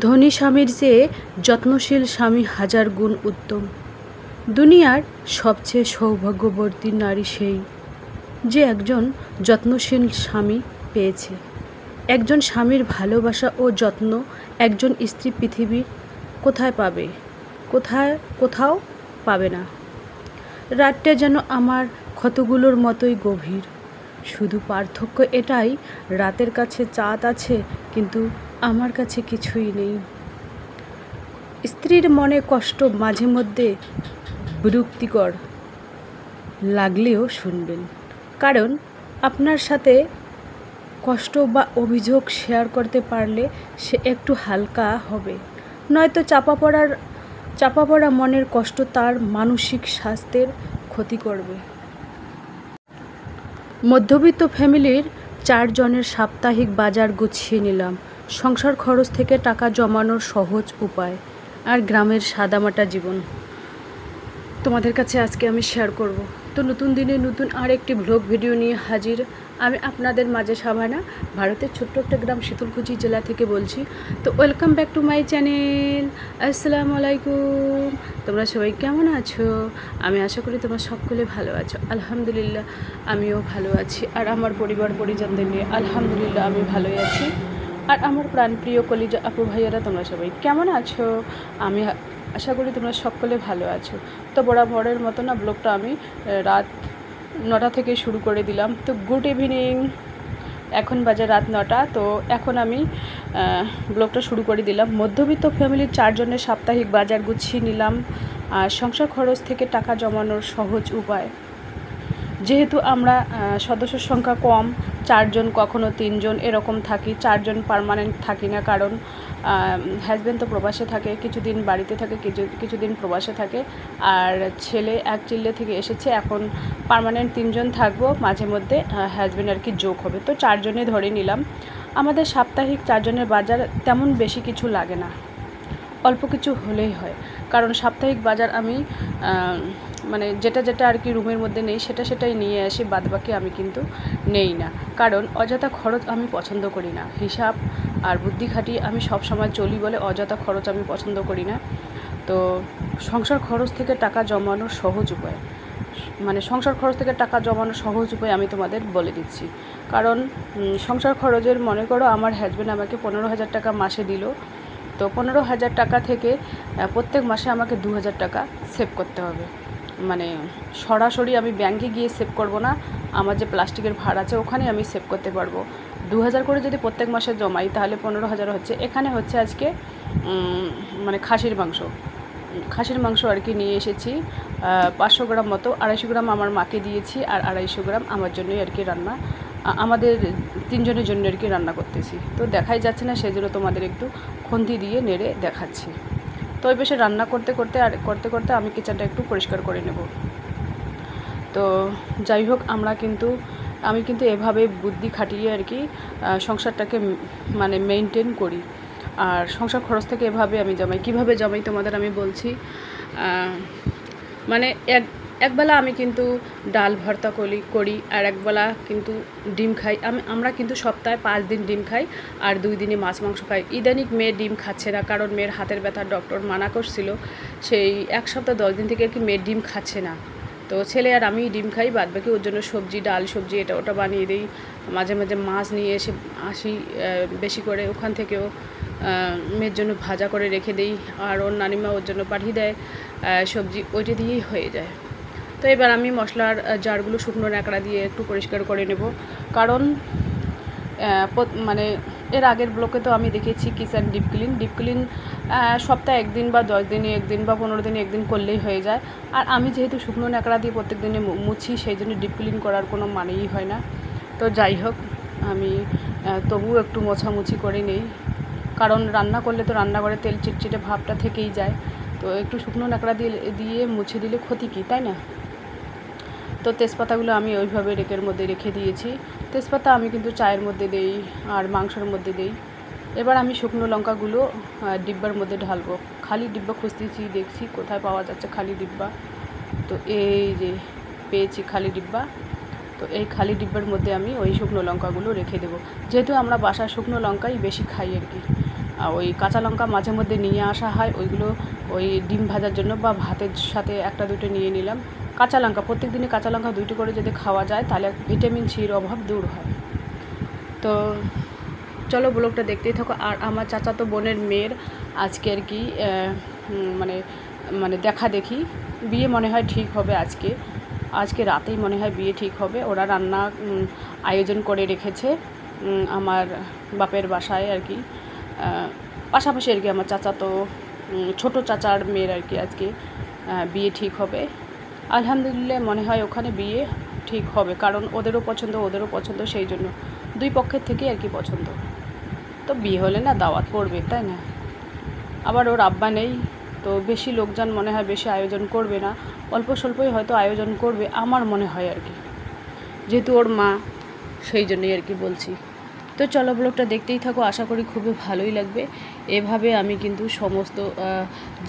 ধনী স্বামীর চেয়ে যত্নশীল স্বামী হাজার গুণ উত্তম। দুনিয়ার সবচেয়ে সৌভাগ্যবতী নারী সেই, যে একজন যত্নশীল স্বামী পেয়েছে। একজন স্বামীর ভালোবাসা ও যত্ন একজন স্ত্রী পৃথিবীর কোথায় পাবে? কোথাও পাবে না। রাতটা যেন আমার ক্ষতগুলোর মতোই গভীর। শুধু পার্থক্য এটাই, রাতের কাছে চাঁদ আছে, কিন্তু আমার কাছে কিছুই নেই। স্ত্রীর মনে কষ্ট মাঝে মধ্যে বিরক্তিকর লাগলেও শুনবেন, কারণ আপনার সাথে কষ্ট বা অভিযোগ শেয়ার করতে পারলে সে একটু হালকা হবে। নয়তো চাপা পড়া মনের কষ্ট তার মানসিক স্বাস্থ্যের ক্ষতি করবে। মধ্যবিত্ত ফ্যামিলির 4 জনের সাপ্তাহিক বাজার গুছিয়ে নিলাম। সংসার খরচ থেকে টাকা জমানোর সহজ উপায় আর গ্রামের সাদামাটা জীবন তোমাদের কাছে আজকে আমি শেয়ার করব। তো নতুন দিনে নতুন আর একটি ব্লগ ভিডিও নিয়ে হাজির আমি আপনাদের মাঝে। সাভানা, ভারতের ছোট্ট একটা গ্রাম শীতলকুচি জেলা থেকে বলছি। তো welcome back to my channel. আসসালামু আলাইকুম। তোমরা সবাই কেমন আছো? আমি আশা করি তোমরা সকলে ভালো আছো। আলহামদুলিল্লাহ আমিও ভালো আছি, আর আমার পরিবার পরিজনদের নিয়ে আলহামদুলিল্লাহ আমি ভালোই আছি। আর আমার প্রাণপ্রিয় কলিজা আপু ভাইয়ারা তোমরা সবাই কেমন আছো? আমি আশা করি তোমরা সকলে ভালো আছো। তো বরাবরের মতো না ব্লগটা আমি রাত 9টা থেকে শুরু করে দিলাম। তো গুড ইভিনিং, এখন বাজে রাত 9টা। তো এখন আমি ব্লগটা শুরু করে দিলাম। মধ্যবিত্ত ফ্যামিলির 4 জনের সাপ্তাহিক বাজার গুছিয়ে নিলাম, আর সংসার খরচ থেকে টাকা জমানোর সহজ উপায়। যেহেতু আমরা সদস্যের সংখ্যা কম, 4 জন কখনো 3 জন এরকম থাকি, 4 জন পার্মানেন্ট থাকি না, কারণ হাজব্যান্ড তো প্রবাসে থাকে, কিছুদিন বাড়িতে থাকে, কিছুদিন প্রবাসে থাকে, আর ছেলে এক চিল্লে থেকে এসেছে। এখন পার্মানেন্ট 3 জন থাকবো, মাঝে মধ্যে হাজব্যান্ড আর কি যোগ হবে। তো 4 জনে ধরে নিলাম। আমাদের সাপ্তাহিক 4 জনের বাজার তেমন বেশি কিছু লাগে না, অল্প কিছু হলেই হয়। কারণ সাপ্তাহিক বাজার আমি মানে যেটা আর কি রুমের মধ্যে নেই সেটাই নিয়ে আসি, বাদবাকি আমি কিন্তু নেই না। কারণ অযথা খরচ আমি পছন্দ করি না। হিসাব আর বুদ্ধি খাটিয়ে আমি সব সময় চলি বলে অযথা খরচ আমি পছন্দ করি না। তো সংসার খরচ থেকে টাকা জমানোর সহজ উপায়, সংসার খরচ থেকে টাকা জমানোর সহজ উপায় আমি তোমাদের বলে দিচ্ছি। কারণ সংসার খরচের মনে করো আমার হাজব্যান্ড আমাকে 15,000 টাকা মাসে দিল। তো 15,000 টাকা থেকে প্রত্যেক মাসে আমাকে 2,000 টাকা সেভ করতে হবে। সরাসরি আমি ব্যাংকে গিয়ে সেভ করব না, আমার যে প্লাস্টিকের ভাড় আছে ওখানে আমি সেভ করতে পারবো। 2,000 করে যদি প্রত্যেক মাসে জমাই তাহলে 15,000 হচ্ছে। এখানে হচ্ছে আজকে খাসির মাংস আর কি নিয়ে এসেছি 500 গ্রাম মতো। 250 গ্রাম আমার মাকে দিয়েছি, আর 250 গ্রাম আমার জন্যই আর কি রান্না, আমাদের 3 জনের জন্য আর কি রান্না করতেছি। তো দেখাই যাচ্ছে না, সেই জন্য তোমাদের একটু খুন্তি দিয়ে নেড়ে দেখাচ্ছি। তো ওই পাশে রান্না করতে করতে আমি কিচেনটা একটু পরিষ্কার করে নেব। তো যাই হোক, আমি কিন্তু এভাবে বুদ্ধি খাটিয়ে আর কি সংসারটাকে মেনটেন করি। আর সংসার খরচ থেকে এভাবে আমি জমাই। কীভাবে জমাই তোমাদের আমি বলছি। একবেলা আমি কিন্তু ডাল ভর্তা করি, আর একবেলা কিন্তু ডিম খাই। আমরা কিন্তু সপ্তাহে 5 দিন ডিম খাই, আর 2 দিনে মাছ মাংস খাই। ইদানিং মেয়ে ডিম খাচ্ছে না, কারণ মেয়ের হাতের ব্যথা ডক্টর মানা করছিল। সেই 1 সপ্তাহ 10 দিন থেকে আর কি মেয়ের ডিম খাচ্ছে না। তো ছেলে আর আমি ডিম খাই, বাদবাকি ওর জন্য ডাল সবজি এটা ওটা বানিয়ে দিই। মাঝে মাঝে মাছ নিয়ে আসি বেশি করে, ওখান থেকেও মেয়ের জন্য ভাজা করে রেখে দিই, আর ওর নানিমা ওর জন্য পাঠিয়ে দেয় সবজি, ওইটা দিয়েই হয়ে যায়। তো এবার আমি মশলার জারগুলো শুকনো ন্যাকড়া দিয়ে একটু পরিষ্কার করে নেব। কারণ এর আগের ব্লকে তো আমি দেখেছি কিচেন ডিপ ক্লিন সপ্তাহে 1 দিন বা 10 দিনে 1 দিন বা 15 দিনে 1 দিন করলেই হয়ে যায়। আর আমি যেহেতু শুকনো ন্যাকড়া দিয়ে প্রত্যেক দিনে মুছি, সেই জন্য ডিপ ক্লিন করার কোনো মানেই হয় না। তো যাই হোক, আমি তবুও একটু মোছামুছি করে নেই, কারণ রান্না করলে তো রান্নাঘরে তেল চিটচিটে ভাবটা থেকেই যায়। তো একটু শুকনো ন্যাকড়া দিয়ে মুছে দিলে ক্ষতি কী, তাই না? তো তেজপাতাগুলো আমি ওইভাবে রেকের মধ্যে রেখে দিয়েছি। তেজপাতা আমি কিন্তু চায়ের মধ্যে দেই আর মাংসের মধ্যে দেই। এবার আমি শুকনো লঙ্কাগুলো ডিব্বার মধ্যে ঢালবো। খালি ডিব্বা খুঁজতেছি, দেখছি কোথায় পাওয়া যাচ্ছে খালি ডিব্বা। তো এই যে পেয়েছি খালি ডিব্বা। তো এই খালি ডিব্বার মধ্যে আমি ওই শুকনো লঙ্কাগুলো রেখে দেবো। যেহেতু আমরা বাসার শুকনো লঙ্কাই বেশি খাই আর কি, ওই কাঁচা লঙ্কা মাঝে মধ্যে নিয়ে আসা হয়, ওইগুলো ওই ডিম ভাজার জন্য বা ভাতের সাথে একটা দুটো নিয়ে নিলাম। কাঁচা লঙ্কা প্রত্যেক দিনই কাঁচা লঙ্কা 2টি করে যদি খাওয়া যায় তাহলে ভিটামিন সির অভাব দূর হয়। তো চলো ব্লগটা দেখতেই থাকো। আর আমার চাচাতো বোনের মেয়ের আজকে আর কি মানে মানে দেখা দেখি বিয়ে মনে হয় ঠিক হবে আজকে রাতেই মনে হয় বিয়ে ঠিক হবে। ওরা রান্না আয়োজন করে রেখেছে আমার বাপের বাসায় আর কি, পাশাপাশি আর কি আমার চাচাতো ছোটো চাচার মেয়ের আর কি আজকে বিয়ে ঠিক হবে। আলহামদুলিল্লাহ মনে হয় ওখানে বিয়ে ঠিক হবে, কারণ ওদেরও পছন্দ, সেই জন্য দুই পক্ষের থেকেই আর কি পছন্দ। তো বিয়ে হলে না দাওয়াত পড়বে, তাই না? আবার ওর আব্বা নেই, তো বেশি লোকজন মনে হয় বেশি আয়োজন করবে না, অল্প স্বল্পই হয়তো আয়োজন করবে আমার মনে হয় আর কি, যেহেতু ওর মা, সেই জন্যই আর কি বলছি। তো চলো ব্লগটা দেখতেই থাকো, আশা করি খুবই ভালোই লাগবে। এভাবে আমি কিন্তু সমস্ত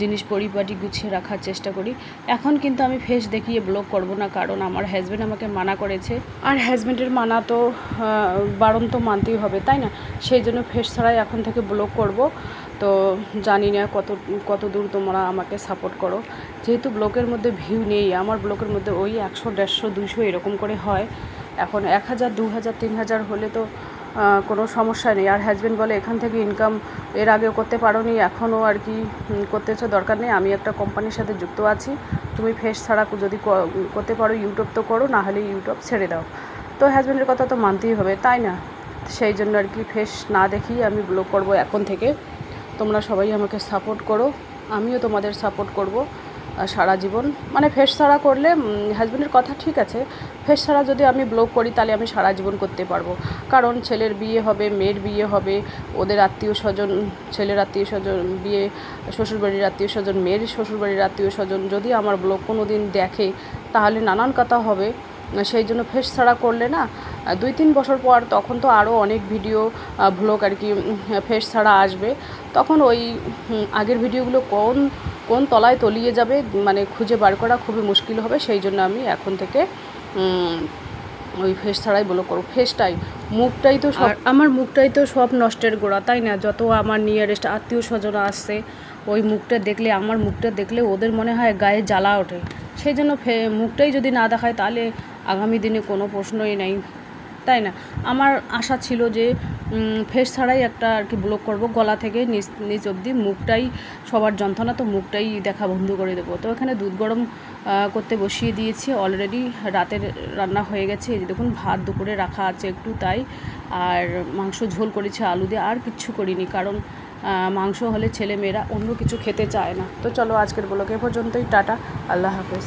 জিনিস পরিপাটি গুছিয়ে রাখার চেষ্টা করি। এখন কিন্তু আমি ফেস দেখিয়ে ব্লগ করব না, কারণ আমার হাজব্যান্ড আমাকে মানা করেছে, আর হাজব্যান্ডের মানা তো বারণ তো মানতেই হবে, তাই না? সেই জন্য ফেস ছাড়াই এখন থেকে ব্লগ করব। তো জানি না কত দূর তোমরা আমাকে সাপোর্ট করো, যেহেতু ব্লগের মধ্যে ভিউ নেই, আমার ব্লগের মধ্যে ওই 100, 150, 200 এরকম করে হয়। এখন 1000, 2000, 3000 হলে তো কোনো সমস্যা নেই। আর হাজব্যান্ড বলে এখান থেকে ইনকাম এর আগেও করতে পারোনি, এখনও আর কি করতেছো, দরকার নেই, আমি একটা কোম্পানির সাথে যুক্ত আছি, তুমি ফেস ছাড়া যদি করতে পারো ইউটিউব তো করো, না হলে ইউটিউব ছেড়ে দাও। তো হাজব্যান্ডের কথা তো মানতেই হবে, তাই না? সেই জন্য আর কি ফেস না দেখি আমি ব্লগ করব এখন থেকে। তোমরা সবাই আমাকে সাপোর্ট করো, আমিও তোমাদের সাপোর্ট করব সারা জীবন। মানে ফেস ছাড়া করলে হাজব্যান্ডের কথা ঠিক আছে, ফেস ছাড়া যদি আমি ব্লগ করি তাহলে আমি সারা জীবন করতে পারবো, কারণ ছেলের বিয়ে হবে, মেয়ের বিয়ে হবে, ওদের আত্মীয় স্বজন, ছেলের আত্মীয় স্বজন বিয়ে, শ্বশুরবাড়ির আত্মীয় স্বজন, মেয়ের শ্বশুরবাড়ির আত্মীয় স্বজন যদি আমার ব্লগ কোনো দিন দেখে তাহলে নানান কথা হবে। সেই জন্য ফেস ছাড়া করলে না 2-3 বছর পর তখন তো আরও অনেক ভিডিও ব্লগ আর কি ফেস ছাড়া আসবে, তখন ওই আগের ভিডিওগুলো কোন তলায় তলিয়ে যাবে মানে খুঁজে বার করা খুবই মুশকিল হবে। সেই জন্য আমি এখন থেকে ওই ফেস ছাড়াই ব্লগ করব। মুখটাই তো সব, আমার মুখটাই তো সব নষ্টের গোড়া, তাই না? যত আমার নিয়ারেস্ট আত্মীয় স্বজন আসছে, ওই আমার মুখটা দেখলে ওদের মনে হয় গায়ে জ্বালা ওঠে। সেই জন্য মুখটাই যদি না দেখায় তাহলে আগামী দিনে কোনো প্রশ্নই নেই, তাই না? আমার আশা ছিল যে ফেস ছাড়াই একটা আর কি ব্লগ করব, গলা থেকে নিচ অবধি, মুখটাই সবার যন্ত্রণা, তো মুখটাই দেখা বন্ধ করে দেবো। তো এখানে দুধ গরম করতে বসিয়ে দিয়েছি, অলরেডি রাতের রান্না হয়ে গেছে। এই যে দেখুন, ভাত দুপুরে রাখা আছে একটু তাই, আর মাংস ঝোল করেছি আলু দিয়ে, আর কিচ্ছু করিনি, কারণ মাংস হলে ছেলে মেয়েরা অন্য কিছু খেতে চায় না। তো চলো আজকের ব্লগ এ পর্যন্তই, টাটা, আল্লাহ হাফেজ।